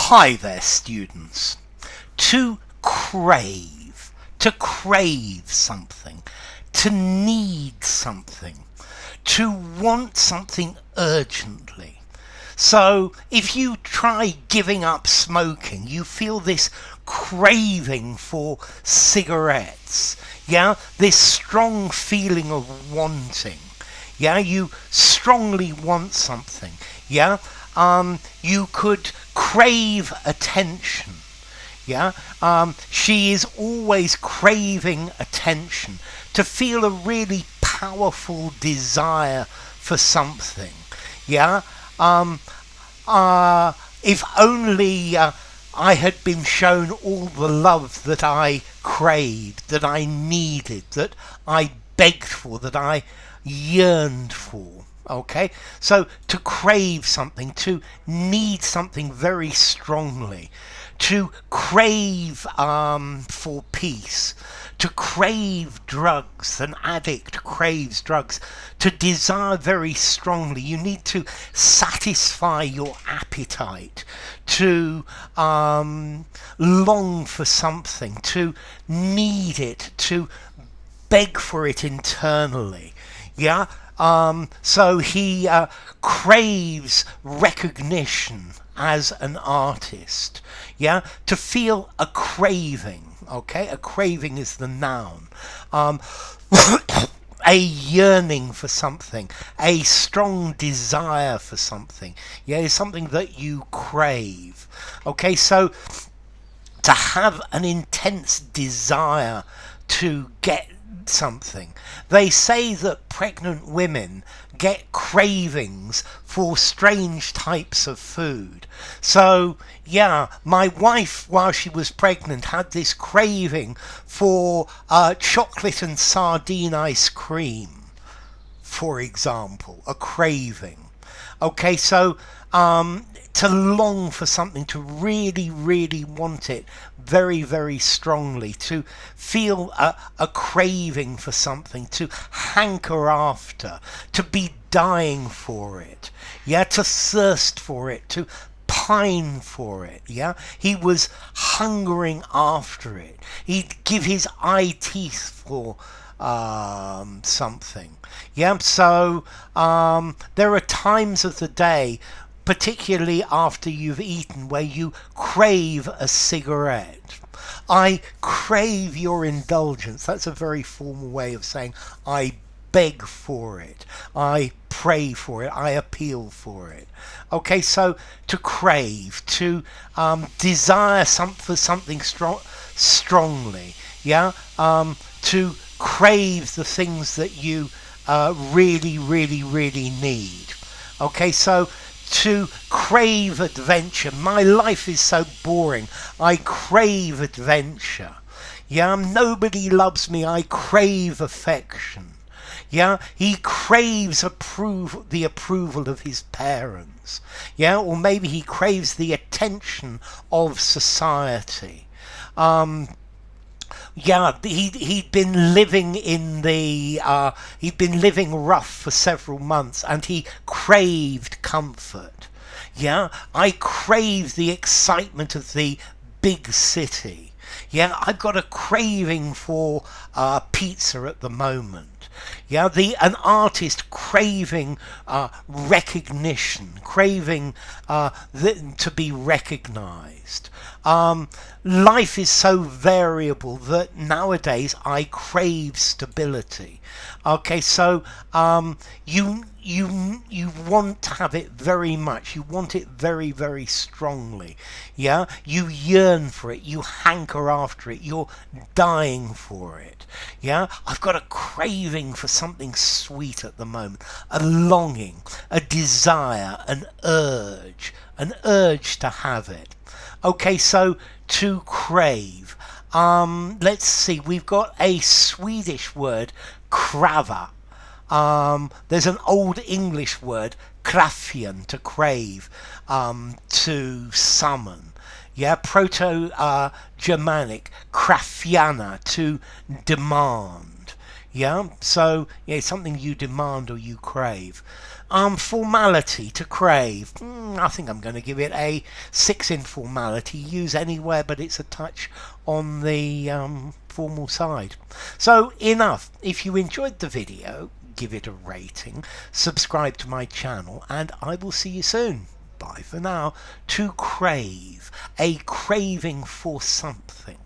Hi there, students. To crave something, to need something, to want something urgently. So if you try giving up smoking, you feel this craving for cigarettes, yeah? This strong feeling of wanting, yeah? You strongly want something, yeah? You could crave attention. Yeah, she is always craving attention, to feel a really powerful desire for something. Yeah, if only I had been shown all the love that I craved, that I needed, that I begged for, that I yearned for. Okay, so to crave something, to need something very strongly, to crave for peace, to crave drugs. An addict craves drugs. To desire very strongly, you need to satisfy your appetite, to long for something, to need it, to beg for it internally. Yeah. So he craves recognition as an artist. Yeah, to feel a craving. Okay, a craving is the noun. A yearning for something, a strong desire for something. Yeah, is something that you crave. Okay, so to have an intense desire to get something. They say that pregnant women get cravings for strange types of food. So, yeah, my wife, while she was pregnant, had this craving for chocolate and sardine ice cream, for example, a craving. Okay, so to long for something, to really, really want it very, very strongly, to feel a craving for something, to hanker after, to be dying for it, yeah, to thirst for it, to pine for it, yeah. He was hungering after it. He'd give his eye teeth for something, yeah. So there are times of the day, particularly after you've eaten, where you crave a cigarette. I crave your indulgence. That's a very formal way of saying I beg for it, I pray for it, I appeal for it. Okay, so to crave, to desire for something strongly, yeah, to crave the things that you really, really, really need. Okay, so to crave adventure. My life is so boring. I crave adventure. Yeah, nobody loves me. I crave affection. Yeah, he craves the approval of his parents. Yeah, or maybe he craves the attention of society. Yeah, he'd been living he'd been living rough for several months, and he craved comfort. Yeah, I crave the excitement of the big city. Yeah, I've got a craving for pizza at the moment. Yeah, an artist craving recognition, craving to be recognized. Life is so variable that nowadays I crave stability. Okay, so you want to have it very much. You want it very, very strongly. Yeah, you yearn for it. You hanker after it. You're dying for it. Yeah, I've got a craving for something sweet at the moment. A longing, a desire, an urge to have it. Okay, so to crave. Let's see. We've got a Swedish word, krava. There's an old English word, kraffian, to crave, to summon. Yeah, Proto-Germanic, kraffiana, to demand. Yeah, so yeah, it's something you demand or you crave. Formality, to crave. I think I'm going to give it a 6 in formality. Use anywhere, but it's a touch on the formal side. So enough. If you enjoyed the video, give it a rating, subscribe to my channel, and I will see you soon. Bye for now. To crave, a craving for something.